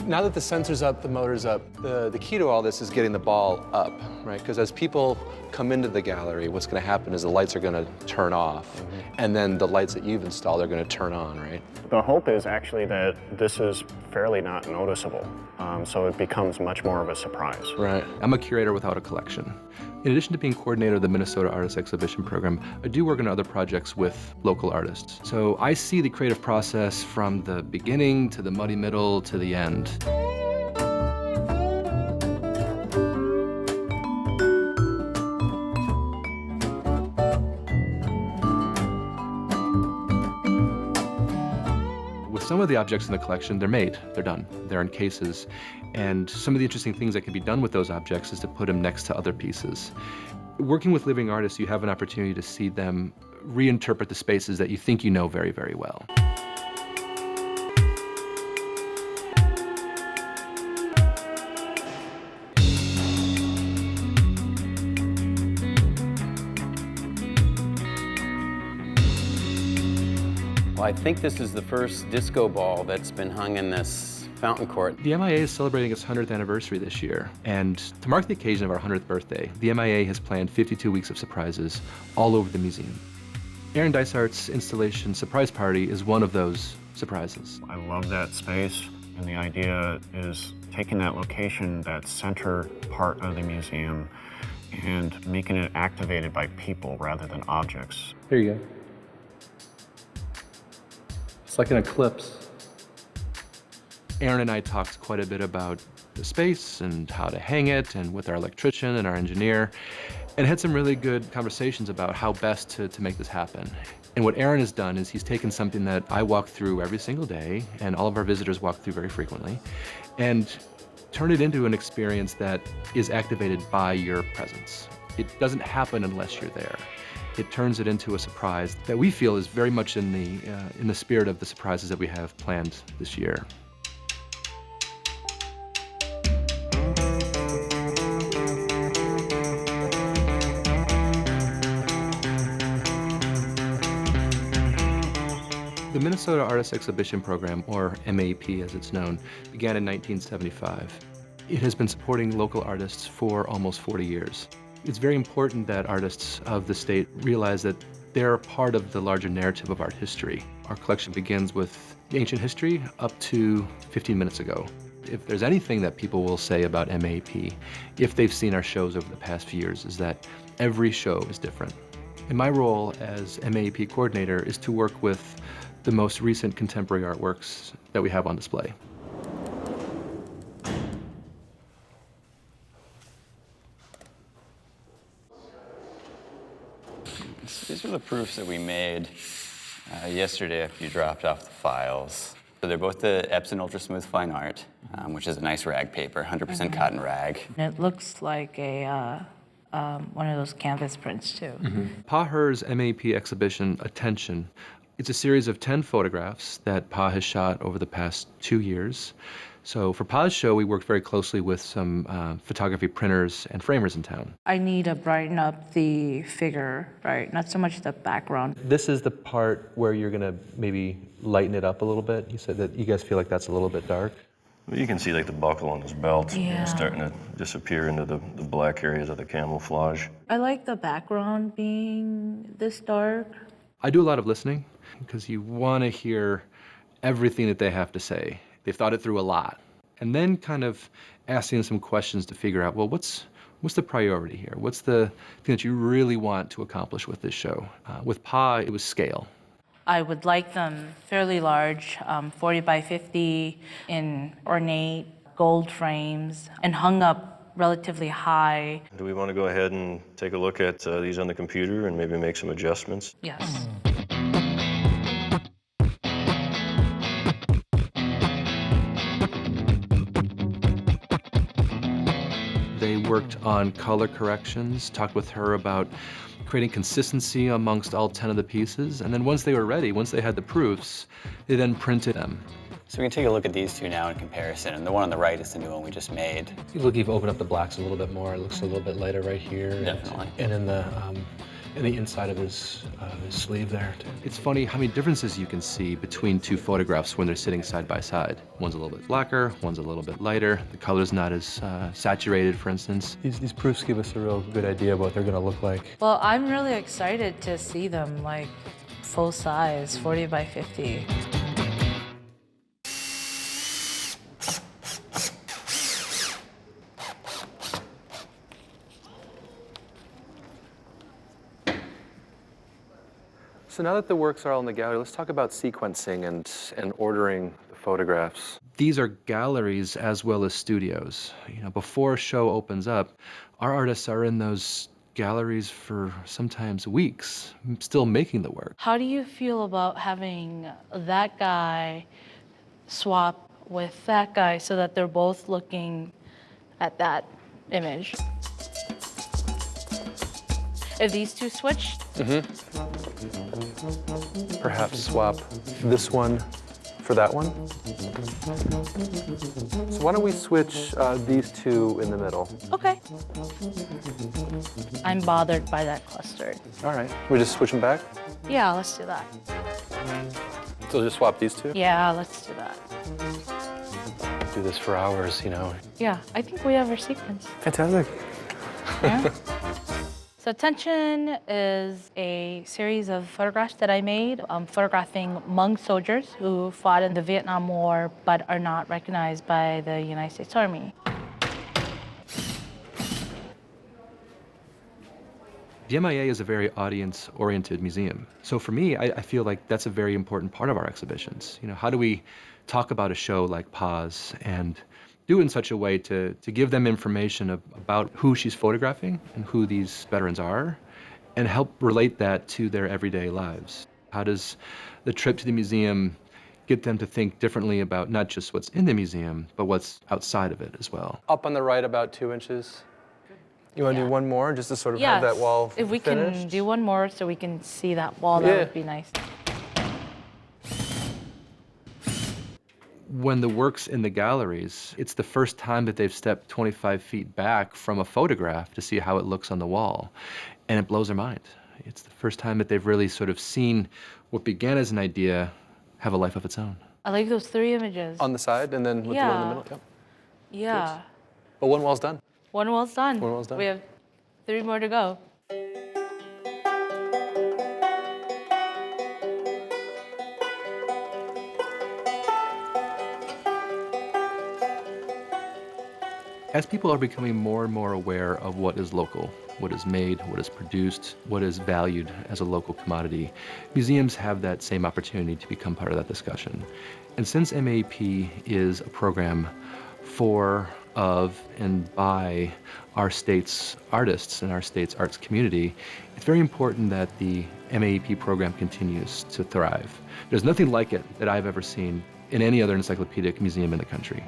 Now that the sensor's up, the motor's up, the key to all this is getting the ball up, right? Because as people come into the gallery, what's going to happen is the lights are going to turn off, and then the lights that you've installed are going to turn on, right? The hope is actually that this is fairly not noticeable, so it becomes much more of a surprise. Right. I'm a curator without a collection. In addition to being coordinator of the Minnesota Artist Exhibition Program, I do work on other projects with local artists. So I see the creative process from the beginning to the muddy middle to the end. With some of the objects in the collection, they're made, they're done, they're in cases. And some of the interesting things that can be done with those objects is to put them next to other pieces. Working with living artists, you have an opportunity to see them reinterpret the spaces that you think you know very, very well. Well, I think this is the first disco ball that's been hung in this fountain court. The MIA is celebrating its 100th anniversary this year, and to mark the occasion of our 100th birthday, the MIA has planned 52 weeks of surprises all over the museum. Aaron Dysart's installation Surprise Party is one of those surprises. I love that space, and the idea is taking that location, that center part of the museum, and making it activated by people rather than objects. Here you go. It's like an eclipse. Aaron and I talked quite a bit about the space and how to hang it, and with our electrician and our engineer, and had some really good conversations about how best to make this happen. And what Aaron has done is he's taken something that I walk through every single day, and all of our visitors walk through very frequently, and turned it into an experience that is activated by your presence. It doesn't happen unless you're there. It turns it into a surprise that we feel is very much in the spirit of the surprises that we have planned this year. The Minnesota Artist Exhibition Program, or MAEP as it's known, began in 1975. It has been supporting local artists for almost 40 years. It's very important that artists of the state realize that they're a part of the larger narrative of art history. Our collection begins with ancient history up to 15 minutes ago. If there's anything that people will say about MAEP, if they've seen our shows over the past few years, is that every show is different. And my role as MAEP coordinator is to work with the most recent contemporary artworks that we have on display. These are the proofs that we made yesterday after you dropped off the files. So they're both the Epson Ultra Smooth Fine Art, which is a nice rag paper, 100% cotton rag. It looks like a one of those canvas prints too. Pa Her's MAEP exhibition, Attention, it's a series of 10 photographs that Pa has shot over the past 2 years. So for Pa's show, we worked very closely with some photography printers and framers in town. I need to brighten up the figure, right? Not so much the background. This is the part where you're gonna maybe lighten it up a little bit. You said that you guys feel like that's a little bit dark. Well, you can see like the buckle on his belt Yeah. starting to disappear into the black areas of the camouflage. I like the background being this dark. I do a lot of listening because you want to hear everything that they have to say. They've thought it through a lot. And then kind of asking some questions to figure out, well, what's the priority here? What's the thing that you really want to accomplish with this show? With Pa, it was scale. I would like them fairly large, 40 by 50 in ornate gold frames and hung up relatively high. Do we want to go ahead and take a look at these on the computer and maybe make some adjustments? Yes. They worked on color corrections, talked with her about creating consistency amongst all 10 of the pieces, and then once they were ready, once they had the proofs, they then printed them. So we can take a look at these two now in comparison, and the one on the right is the new one we just made. Look, you've opened up the blacks a little bit more. It looks a little bit lighter right here. Definitely. And in the And the inside of his sleeve there. It's funny how many differences you can see between two photographs when they're sitting side by side. One's a little bit blacker, one's a little bit lighter. The color's not as saturated, for instance. These proofs give us a real good idea of what they're gonna look like. Well, I'm really excited to see them like full size, 40 by 50. So now that the works are all in the gallery, let's talk about sequencing and ordering the photographs. These are galleries as well as studios. You know, before a show opens up, our artists are in those galleries for sometimes weeks, still making the work. How do you feel about having that guy swap with that guy so that they're both looking at that image? If these two switched, Perhaps swap this one for that one. So why don't we switch these two in the middle? okay. I'm bothered by that cluster. All right. We just switch them back? Yeah, let's do that. So just swap these two? Yeah, let's do that. Do this for hours, you know. Yeah, I think we have our sequence. Fantastic. Yeah. So Tension is a series of photographs that I made photographing Hmong soldiers who fought in the Vietnam War but are not recognized by the United States Army. The MIA is a very audience-oriented museum. So for me, I feel like that's a very important part of our exhibitions. You know, how do we talk about a show like Pause and do it in such a way to give them information about who she's photographing and who these veterans are, and help relate that to their everyday lives? How does the trip to the museum get them to think differently about not just what's in the museum, but what's outside of it as well? Up on the right about 2 inches. You want to do one more just to sort of have Yes, that wall if we finished? can do one more so we can see that wall, that Yeah. would be nice. When the work's in the galleries, it's the first time that they've stepped 25 feet back from a photograph to see how it looks on the wall, and it blows their mind. It's the first time that they've really sort of seen what began as an idea have a life of its own. I like those 3 images. On the side and then with the one in the Yeah. middle? Yep. Yeah. But one wall's done. One wall's done. One wall's done. We have 3 more to go. As people are becoming more and more aware of what is local, what is made, what is produced, what is valued as a local commodity, museums have that same opportunity to become part of that discussion. And since MAEP is a program for, of, and by our state's artists and our state's arts community, it's very important that the MAEP program continues to thrive. There's nothing like it that I've ever seen in any other encyclopedic museum in the country.